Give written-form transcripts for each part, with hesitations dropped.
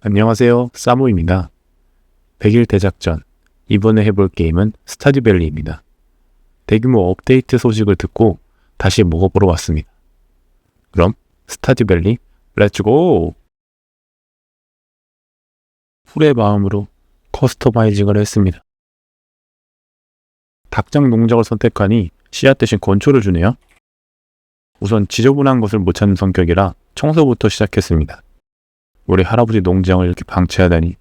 안녕하세요, 사무입니다. 100일 대작전, 이번에 해볼 게임은 스타듀밸리입니다. 대규모 업데이트 소식을 듣고 다시 먹어보러 왔습니다. 그럼 스타듀밸리 렛츠고! 풀의 마음으로 커스터마이징을 했습니다. 닭장 농작을 선택하니 씨앗 대신 건초를 주네요. 우선 지저분한 것을 못 찾는 성격이라 청소부터 시작했습니다. 우리 할아버지 농장을 이렇게 방치하다니.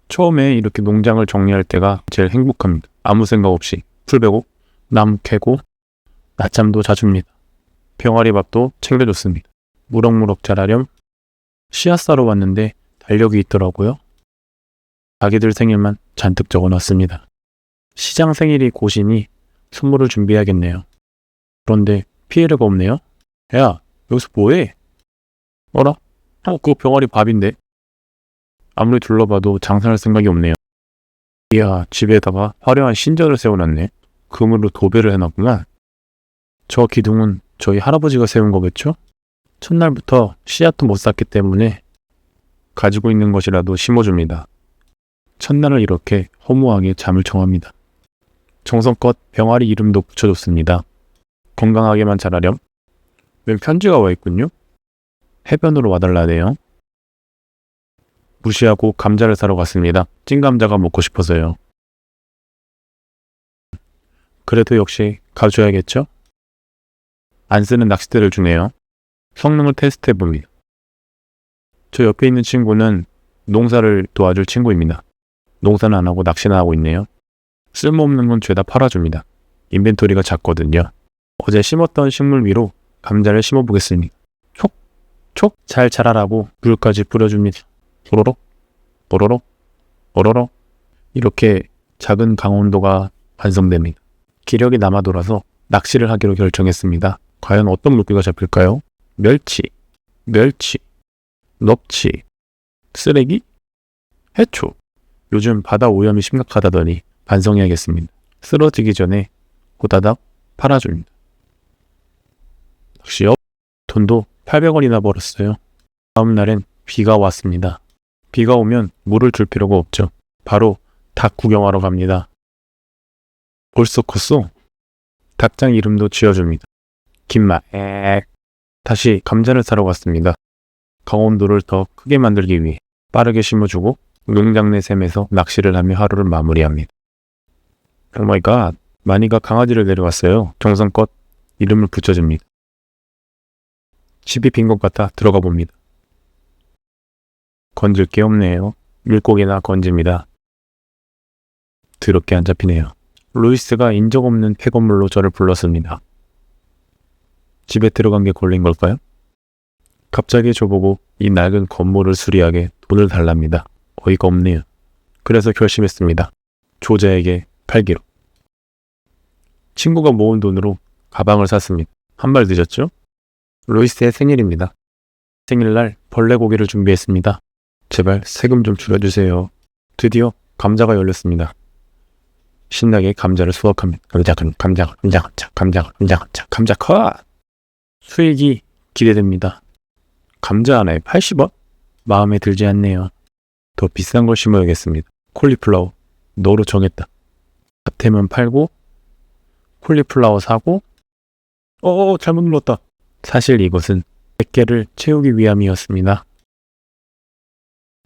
처음에 이렇게 농장을 정리할 때가 제일 행복합니다. 아무 생각 없이 풀 베고 나무 캐고 낮잠도 자줍니다. 병아리 밥도 챙겨줬습니다. 무럭무럭 자라렴 씨앗 사러 왔는데 달력이 있더라고요. 자기들 생일만 잔뜩 적어놨습니다. 시장 생일이 곧이니 선물을 준비해야겠네요. 그런데 피해가 없네요. 야, 여기서 뭐해? 어라? 그거 병아리 밥인데. 아무리 둘러봐도 장사할 생각이 없네요. 이야, 집에다가 화려한 신전을 세워놨네. 금으로 도배를 해놨구나. 저 기둥은 저희 할아버지가 세운 거겠죠? 첫날부터 씨앗도 못 샀기 때문에 가지고 있는 것이라도 심어줍니다. 첫날을 이렇게 허무하게 잠을 청합니다. 정성껏 병아리 이름도 붙여줬습니다. 건강하게만 자라렴. 웬 편지가 와있군요. 해변으로 와달라네요. 무시하고 감자를 사러 갔습니다. 찐감자가 먹고 싶어서요. 그래도 역시 가져야겠죠? 안 쓰는 낚싯대를 주네요. 성능을 테스트해봅니다. 저 옆에 있는 친구는 농사를 도와줄 친구입니다. 농사는 안 하고 낚시나 하고 있네요. 쓸모없는 건 죄다 팔아줍니다. 인벤토리가 작거든요. 어제 심었던 식물 위로 감자를 심어보겠습니다. 촉 잘 자라라고 물까지 뿌려줍니다. 오로록 오로록 오로록. 이렇게 작은 강원도가 완성됩니다. 기력이 남아 돌아서 낚시를 하기로 결정했습니다. 과연 어떤 물고기가 잡힐까요? 멸치, 넙치, 쓰레기, 해초. 요즘 바다 오염이 심각하다더니 반성해야겠습니다. 쓰러지기 전에 호다닥 팔아줍니다. 낚시업 돈도 800원이나 벌었어요. 다음 날엔 비가 왔습니다. 비가 오면 물을 줄 필요가 없죠. 바로 닭 구경하러 갑니다. 벌써 컸어. 닭장 이름도 지어줍니다. 김맛. 다시 감자를 사러 갔습니다. 강원도를 더 크게 만들기 위해 빠르게 심어주고 농장 내 샘에서 낚시를 하며 하루를 마무리합니다. 오마이갓, 마니가 강아지를 데려왔어요. 정성껏 이름을 붙여줍니다. 집이 빈 것 같아 들어가 봅니다. 건질 게 없네요. 물고기나 건집니다. 더럽게 안 잡히네요. 루이스가 인적 없는 폐건물로 저를 불렀습니다. 집에 들어간 게 걸린 걸까요? 갑자기 저보고 이 낡은 건물을 수리하게 돈을 달랍니다. 어이가 없네요. 그래서 결심했습니다. 조자에게 팔기로. 친구가 모은 돈으로 가방을 샀습니다. 한 발 늦었죠? 루이스의 생일입니다. 생일날 벌레고기를 준비했습니다. 제발 세금 좀 줄여주세요. 드디어 감자가 열렸습니다. 신나게 감자를 수확합니다. 감자 컷! 수익이 기대됩니다. 감자 하나에 80원? 마음에 들지 않네요. 더 비싼 걸 심어야겠습니다. 콜리플라워 너로 정했다. 밭에만 팔고 콜리플라워 사고. 잘못 눌렀다. 사실 이것은 100개를 채우기 위함이었습니다.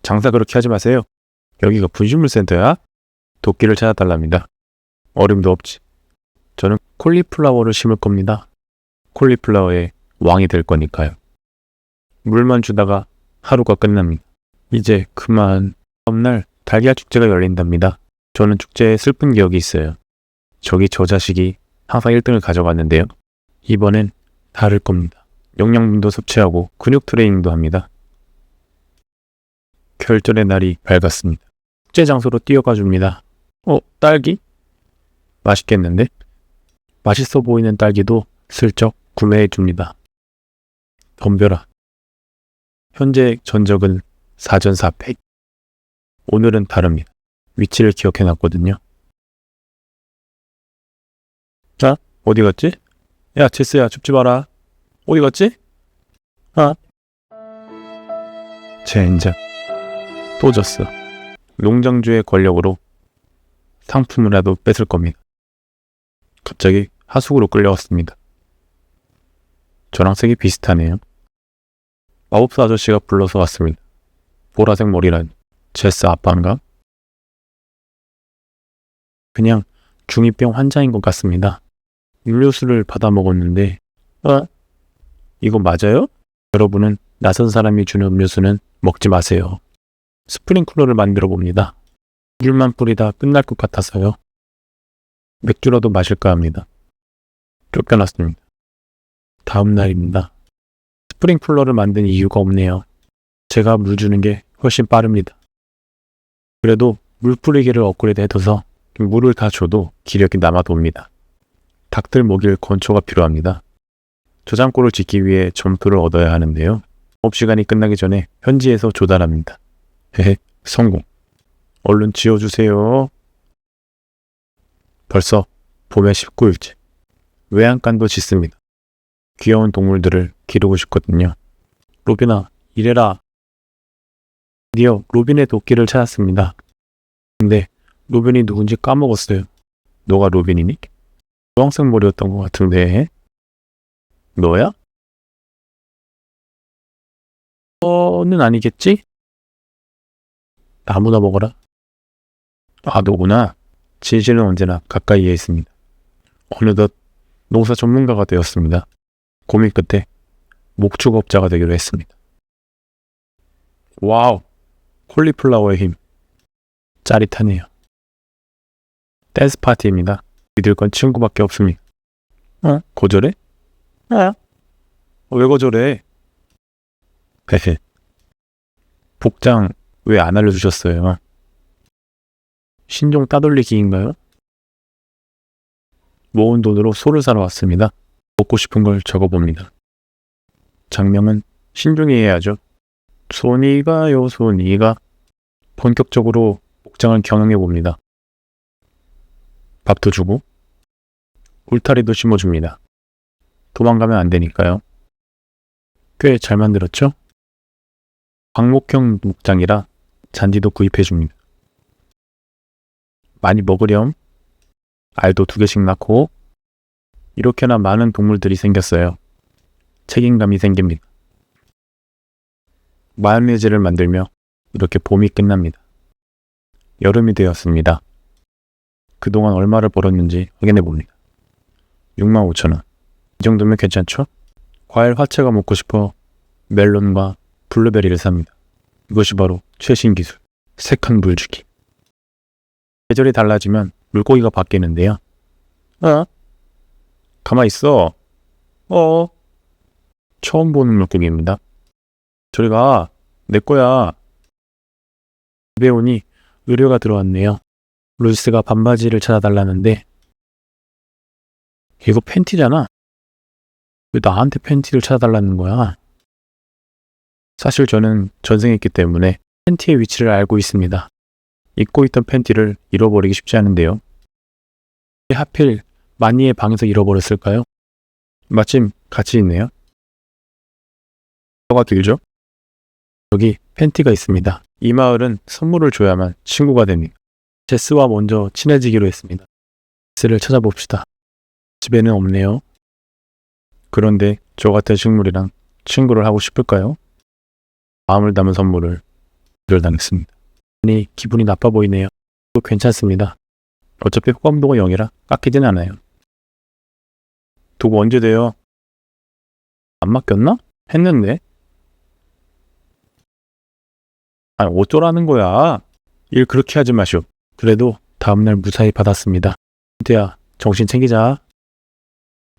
장사 그렇게 하지 마세요. 여기가 분식물 센터야? 도끼를 찾아달랍니다. 어림도 없지. 저는 콜리플라워를 심을 겁니다. 콜리플라워의 왕이 될 거니까요. 물만 주다가 하루가 끝납니다. 이제 그만. 다음날 달걀 축제가 열린답니다. 저는 축제에 슬픈 기억이 있어요. 저기 저 자식이 항상 1등을 가져갔는데요. 이번엔 다를 겁니다. 영양분도 섭취하고 근육 트레이닝도 합니다. 결전의 날이 밝았습니다. 축제 장소로 뛰어가 줍니다. 딸기? 맛있겠는데? 맛있어 보이는 딸기도 슬쩍 구매해 줍니다. 덤벼라. 현재 전적은 4전 4패. 오늘은 다릅니다. 위치를 기억해 놨거든요. 자, 어디 갔지? 야, 제스야, 줍지 마라. 어디 갔지? 젠장. 또 졌어. 농장주의 권력으로 상품이라도 뺏을 겁니다. 갑자기 하수구로 끌려왔습니다. 저랑 색이 비슷하네요. 마법사 아저씨가 불러서 왔습니다. 보라색 머리란 제스 아빠인가? 그냥 중2병 환자인 것 같습니다. 음료수를 받아 먹었는데 이거 맞아요? 여러분은 낯선 사람이 주는 음료수는 먹지 마세요. 스프링클러를 만들어 봅니다. 물만 뿌리다 끝날 것 같아서요. 맥주라도 마실까 합니다. 쫓겨났습니다. 다음 날입니다. 스프링클러를 만든 이유가 없네요. 제가 물 주는 게 훨씬 빠릅니다. 그래도 물 뿌리기를 업그레이드 해둬서 물을 다 줘도 기력이 남아돕니다. 닭들 먹일 건초가 필요합니다. 저장고를 짓기 위해 점토를 얻어야 하는데요. 업시간이 끝나기 전에 현지에서 조달합니다. 헤헤, 성공. 얼른 지어주세요. 벌써 봄의 19일째. 외양간도 짓습니다. 귀여운 동물들을 기르고 싶거든요. 로빈아, 이래라. 드디어 로빈의 도끼를 찾았습니다. 근데 로빈이 누군지 까먹었어요. 너가 로빈이니? 주황색 머리였던 것 같은데. 너야? 너는 아니겠지? 아무나 먹어라. 아, 너구나. 진실은 언제나 가까이에 있습니다. 어느덧 농사 전문가가 되었습니다. 고민 끝에 목축업자가 되기로 했습니다. 와우, 콜리플라워의 힘. 짜릿하네요. 댄스 파티입니다. 믿을 건 친구밖에 없습니다. 거절해? 왜 거절해? 헤헤. 복장 왜 안 알려주셨어요? 신종 따돌리기인가요? 모은 돈으로 소를 사러 왔습니다. 먹고 싶은 걸 적어봅니다. 장명은 신중히 해야죠. 손이가요, 손이가. 본격적으로 복장을 경영해봅니다. 밥도 주고 울타리도 심어줍니다. 도망가면 안 되니까요. 꽤 잘 만들었죠? 광목형 목장이라 잔디도 구입해줍니다. 많이 먹으렴. 알도 2개씩 낳고 이렇게나 많은 동물들이 생겼어요. 책임감이 생깁니다. 마요네즈를 만들며 이렇게 봄이 끝납니다. 여름이 되었습니다. 그동안 얼마를 벌었는지 확인해 봅니다. 65,000원. 이 정도면 괜찮죠? 과일 화채가 먹고 싶어 멜론과 블루베리를 삽니다. 이것이 바로 최신 기술, 색한 물주기. 계절이 달라지면 물고기가 바뀌는데요. 가만히 있어. 처음 보는 물고기입니다. 저리 가. 내 거야. 집에 오니 의뢰가 들어왔네요. 루이스가 반바지를 찾아달라는데 이거 팬티잖아. 왜 나한테 팬티를 찾아달라는 거야? 사실 저는 전생했기 때문에 팬티의 위치를 알고 있습니다. 입고 있던 팬티를 잃어버리기 쉽지 않은데요. 왜 하필 마니의 방에서 잃어버렸을까요? 마침 같이 있네요. 뭐가 길죠? 여기 팬티가 있습니다. 이 마을은 선물을 줘야만 친구가 됩니다. 제스와 먼저 친해지기로 했습니다. 제스를 찾아봅시다. 집에는 없네요. 그런데 저 같은 식물이랑 친구를 하고 싶을까요? 마음을 담은 선물을 거절당했습니다. 아니, 기분이 나빠 보이네요. 또 괜찮습니다. 어차피 호감도가 0이라 깎이진 않아요. 도구 언제 돼요? 안 맡겼나? 했는데? 아니, 어쩌라는 거야? 일 그렇게 하지 마시오. 그래도 다음날 무사히 받았습니다. 은태야, 정신 챙기자.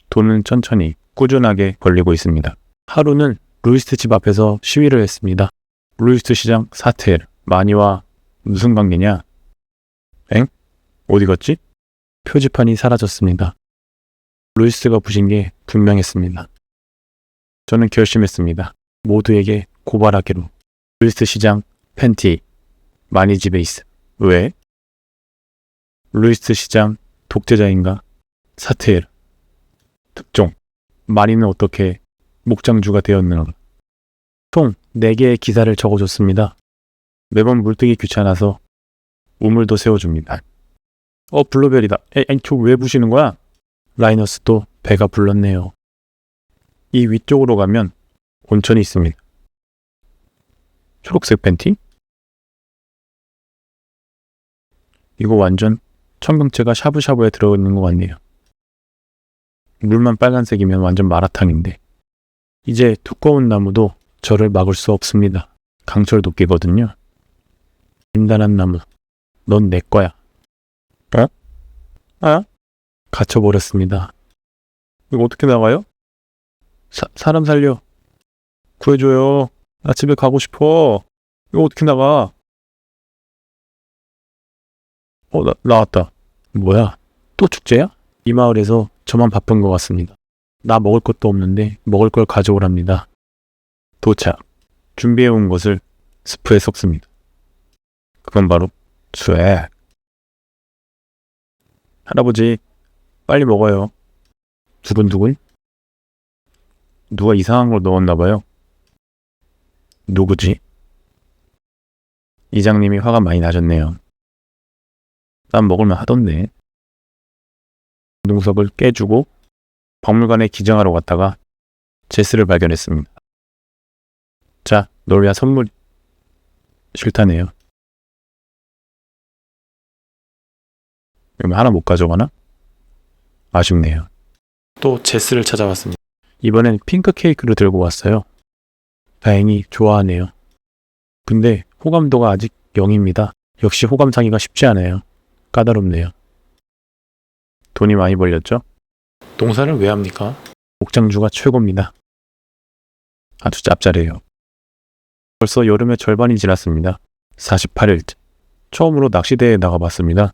돈은 천천히 꾸준하게 벌리고 있습니다. 하루는 루이스트 집 앞에서 시위를 했습니다. 루이스트 시장 사퇴. 마니와 무슨 관계냐? 엥? 어디 갔지? 표지판이 사라졌습니다. 루이스가 부신 게 분명했습니다. 저는 결심했습니다. 모두에게 고발하기로. 루이스트 시장 팬티 마니 집에 있음. 왜? 루이스트 시장 독재자인가? 사퇴. 특종. 마니는 어떻게 목장주가 되었는가? 총 4개의 기사를 적어줬습니다. 매번 물뜨기 귀찮아서 우물도 세워줍니다. 블루베리다. 아니, 저 왜 부시는 거야? 라이너스도 배가 불렀네요. 이 위쪽으로 가면 온천이 있습니다. 초록색 팬티? 이거 완전 청경채가 샤브샤브에 들어있는 것 같네요. 물만 빨간색이면 완전 마라탕인데. 이제 두꺼운 나무도 저를 막을 수 없습니다. 강철 도끼거든요. 단단한 나무, 넌 내 거야. 갇혀버렸습니다. 이거 어떻게 나가요? 사람 살려. 구해줘요. 나 집에 가고 싶어. 이거 어떻게 나가? 나왔다. 뭐야? 또 축제야? 이 마을에서 저만 바쁜 것 같습니다. 나 먹을 것도 없는데 먹을 걸 가져오랍니다. 도착. 준비해온 것을 스프에 섞습니다. 그건 바로 스웩. 할아버지, 빨리 먹어요. 두근두근? 누가 이상한 걸 넣었나봐요. 누구지? 이장님이 화가 많이 나셨네요. 난 먹을만 하던데. 눈석을 깨주고 박물관에 기증하러 갔다가 제스를 발견했습니다. 자, 널 위한 선물. 싫다네요. 하나 못 가져가나? 아쉽네요. 또 제스를 찾아왔습니다. 이번엔 핑크 케이크를 들고 왔어요. 다행히 좋아하네요. 근데 호감도가 아직 0입니다. 역시 호감 사기가 쉽지 않아요. 까다롭네요. 돈이 많이 벌렸죠? 농사를 왜 합니까? 목장주가 최고입니다. 아주 짭짤해요. 벌써 여름의 절반이 지났습니다. 48일째. 처음으로 낚시대에 나가봤습니다.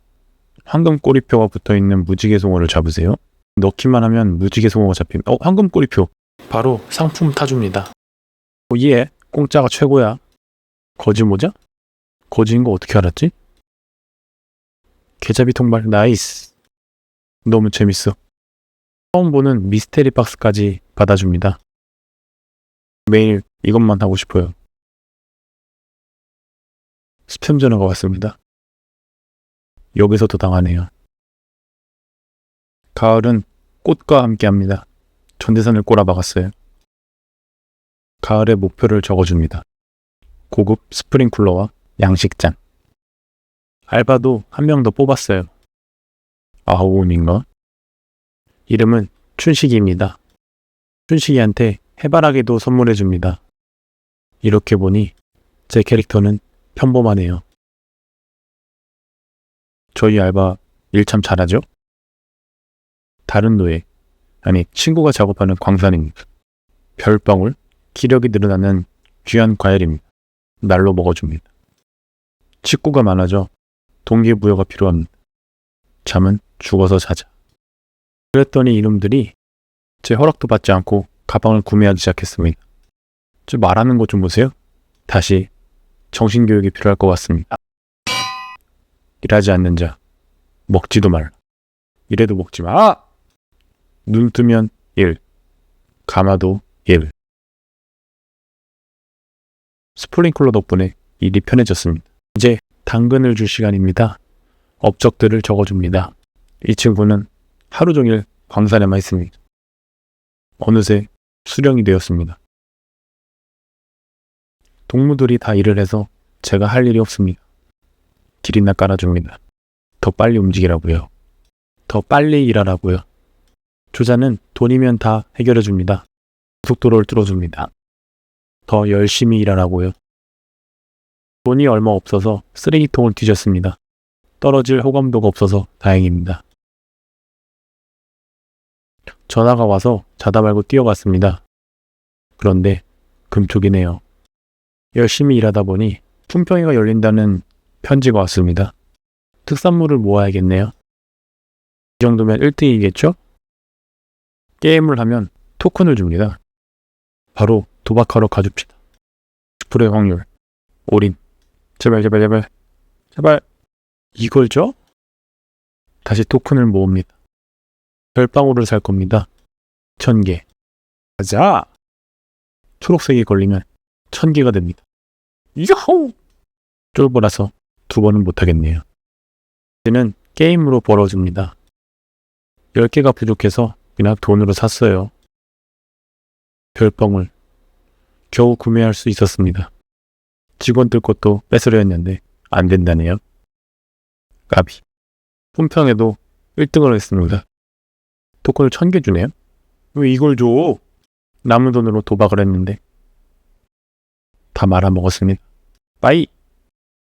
황금 꼬리표가 붙어있는 무지개송어를 잡으세요. 넣기만 하면 무지개송어가 잡힙니다. 황금 꼬리표. 바로 상품 타줍니다. 예, 공짜가 최고야. 거지 모자? 거지인 거 어떻게 알았지? 개잡이 통발 나이스. 너무 재밌어. 처음 보는 미스테리 박스까지 받아줍니다. 매일 이것만 하고 싶어요. 스팸 전화가 왔습니다. 여기서도 당하네요. 가을은 꽃과 함께합니다. 전대산을 꼬라박았어요. 가을의 목표를 적어줍니다. 고급 스프링쿨러와 양식장. 알바도 한 명 더 뽑았어요. 아홉인가? 이름은 춘식이입니다. 춘식이한테 해바라기도 선물해줍니다. 이렇게 보니 제 캐릭터는 평범하네요. 저희 알바 일 참 잘하죠? 다른 노예, 아니 친구가 작업하는 광산입니다. 별방울, 기력이 늘어나는 귀한 과일입니다. 날로 먹어줍니다. 식구가 많아져 동기부여가 필요합니다. 잠은 죽어서 자자. 그랬더니 이놈들이 제 허락도 받지 않고 가방을 구매하기 시작했습니다. 저 말하는 거 좀 보세요. 다시 정신교육이 필요할 것 같습니다. 일하지 않는 자, 먹지도 말라. 이래도 먹지 마! 눈 뜨면 일, 감아도 일. 스프링클러 덕분에 일이 편해졌습니다. 이제 당근을 줄 시간입니다. 업적들을 적어줍니다. 이 친구는 하루 종일 광산에만 있습니다. 어느새 수령이 되었습니다. 동무들이 다 일을 해서 제가 할 일이 없습니다. 길이나 깔아줍니다. 더 빨리 움직이라고요. 더 빨리 일하라고요. 조자는 돈이면 다 해결해줍니다. 고속도로를 뚫어줍니다. 더 열심히 일하라고요. 돈이 얼마 없어서 쓰레기통을 뒤졌습니다. 떨어질 호감도가 없어서 다행입니다. 전화가 와서 자다 말고 뛰어갔습니다. 그런데 금쪽이네요. 열심히 일하다 보니 품평회가 열린다는 편지가 왔습니다. 특산물을 모아야겠네요. 이 정도면 1등이겠죠? 게임을 하면 토큰을 줍니다. 바로 도박하러 가줍시다. 10%의 확률. 올인. 제발 제발 제발 제발. 이걸 줘? 다시 토큰을 모읍니다. 별방울을 살 겁니다. 1000개. 가자! 초록색이 걸리면 1000개가 됩니다. 야호! 쫄보라서 2번은 못하겠네요. 이제는 게임으로 벌어줍니다. 10개가 부족해서 그냥 돈으로 샀어요. 별뻥을 겨우 구매할 수 있었습니다. 직원들 것도 뺏으려 했는데 안 된다네요. 까비. 품평에도 1등을 했습니다. 토큰을 1000개 주네요. 왜 이걸 줘? 남은 돈으로 도박을 했는데 다 말아먹었습니다. 빠이!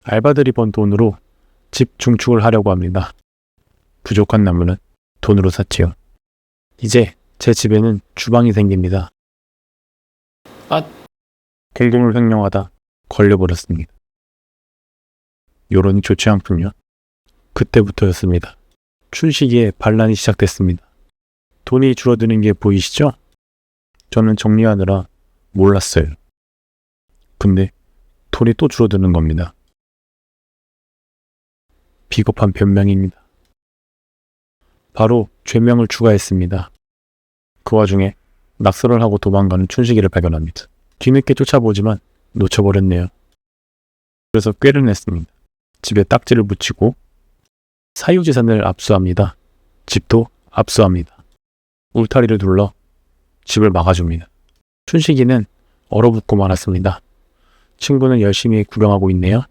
알바들이 번 돈으로 집 중축을 하려고 합니다. 부족한 나무는 돈으로 샀지요. 이제 제 집에는 주방이 생깁니다. 공금을 횡령하다 걸려버렸습니다. 여론이 좋지 않군요. 그때부터였습니다. 춘식이의 반란이 시작됐습니다. 돈이 줄어드는 게 보이시죠? 저는 정리하느라 몰랐어요. 근데 돈이 또 줄어드는 겁니다. 비겁한 변명입니다. 바로 죄명을 추가했습니다. 그 와중에 낙서를 하고 도망가는 춘식이를 발견합니다. 뒤늦게 쫓아보지만 놓쳐버렸네요. 그래서 꾀를 냈습니다. 집에 딱지를 붙이고 사유재산을 압수합니다. 집도 압수합니다. 울타리를 둘러 집을 막아줍니다. 춘식이는 얼어붙고 말았습니다. 친구는 열심히 구경하고 있네요.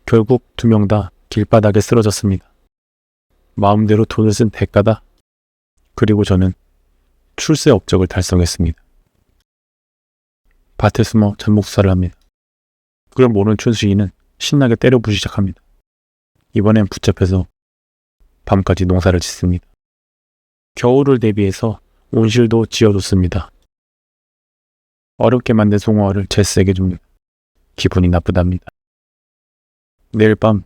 결국 2명 다 길바닥에 쓰러졌습니다. 마음대로 돈을 쓴 대가다. 그리고 저는 출세 업적을 달성했습니다. 밭에 숨어 잠복사를 합니다. 그걸 모르는 춘식이는 신나게 때려부시기 시작합니다. 이번엔 붙잡혀서 밤까지 농사를 짓습니다. 겨울을 대비해서 온실도 지어줬습니다. 어렵게 만든 송어를 제스에게 줍니다. 기분이 나쁘답니다. 내일 밤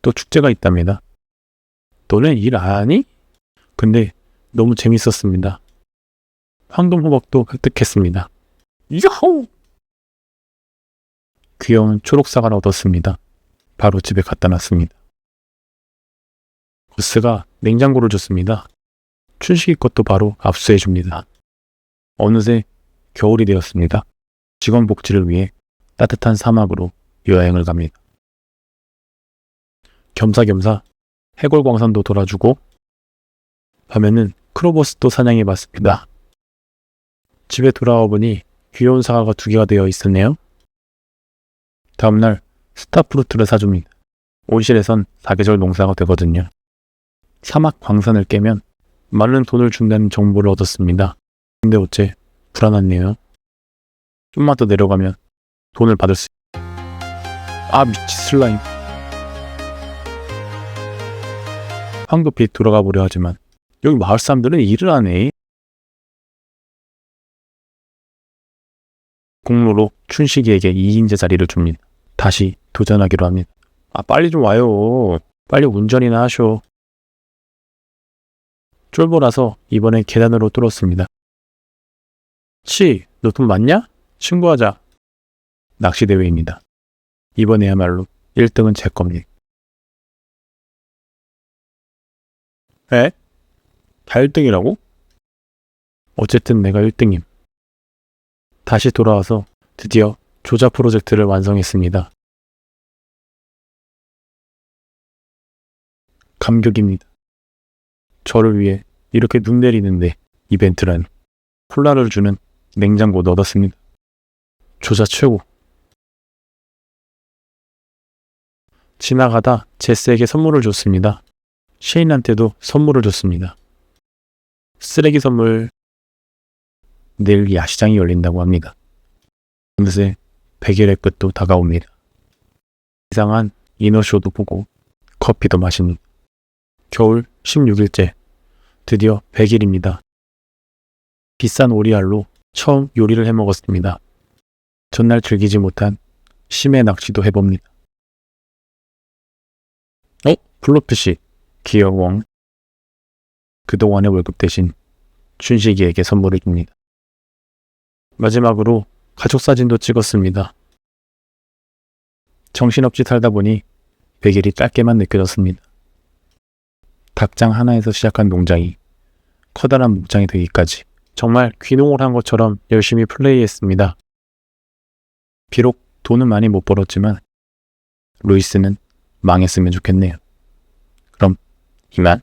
또 축제가 있답니다. 너네 일 안 하니? 근데 너무 재밌었습니다. 황금호박도 획득했습니다. 야호! 귀여운 초록사과를 얻었습니다. 바로 집에 갖다 놨습니다. 보스가 냉장고를 줬습니다. 춘식이 것도 바로 압수해줍니다. 어느새 겨울이 되었습니다. 직원 복지를 위해 따뜻한 사막으로 여행을 갑니다. 겸사겸사 해골광산도 돌아주고 밤에는 크로버스도 사냥해봤습니다. 집에 돌아와 보니 귀여운 사과가 2개가 되어 있었네요. 다음날 스타프루트를 사줍니다. 온실에선 사계절 농사가 되거든요. 사막 광산을 깨면 많은 돈을 준다는 정보를 얻었습니다. 근데 어째 불안하네요. 좀만 더 내려가면 돈을 받을 수... 미치 슬라임. 황급히 돌아가 보려 하지만 여기 마을 사람들은 일을 안 해. 공로로 춘식이에게 2인제 자리를 줍니다. 다시 도전하기로 합니다. 빨리 좀 와요. 빨리 운전이나 하쇼. 쫄보라서 이번엔 계단으로 뚫었습니다. 너 돈 많냐? 친구하자. 낚시대회입니다. 이번에야말로 1등은 제 겁니다. 에? 다 1등이라고? 어쨌든 내가 1등임. 다시 돌아와서 드디어 조자 프로젝트를 완성했습니다. 감격입니다. 저를 위해 이렇게 눈 내리는데 이벤트란 콜라를 주는 냉장고도 얻었습니다. 조자 최고. 지나가다 제스에게 선물을 줬습니다. 셰인한테도 선물을 줬습니다. 쓰레기 선물. 내일 야시장이 열린다고 합니다. 어느새 100일의 끝도 다가옵니다. 이상한 이너쇼도 보고 커피도 마십니다. 겨울 16일째. 드디어 100일입니다. 비싼 오리알로 처음 요리를 해먹었습니다. 전날 즐기지 못한 심해 낚시도 해봅니다. 블러피시 귀여워. 그동안의 월급 대신 춘식이에게 선물을 줍니다. 마지막으로 가족사진도 찍었습니다. 정신없이 살다 보니 100일이 짧게만 느껴졌습니다. 닭장 하나에서 시작한 농장이 커다란 목장이 되기까지 정말 귀농을 한 것처럼 열심히 플레이했습니다. 비록 돈은 많이 못 벌었지만 루이스는 망했으면 좋겠네요. 그럼 이만.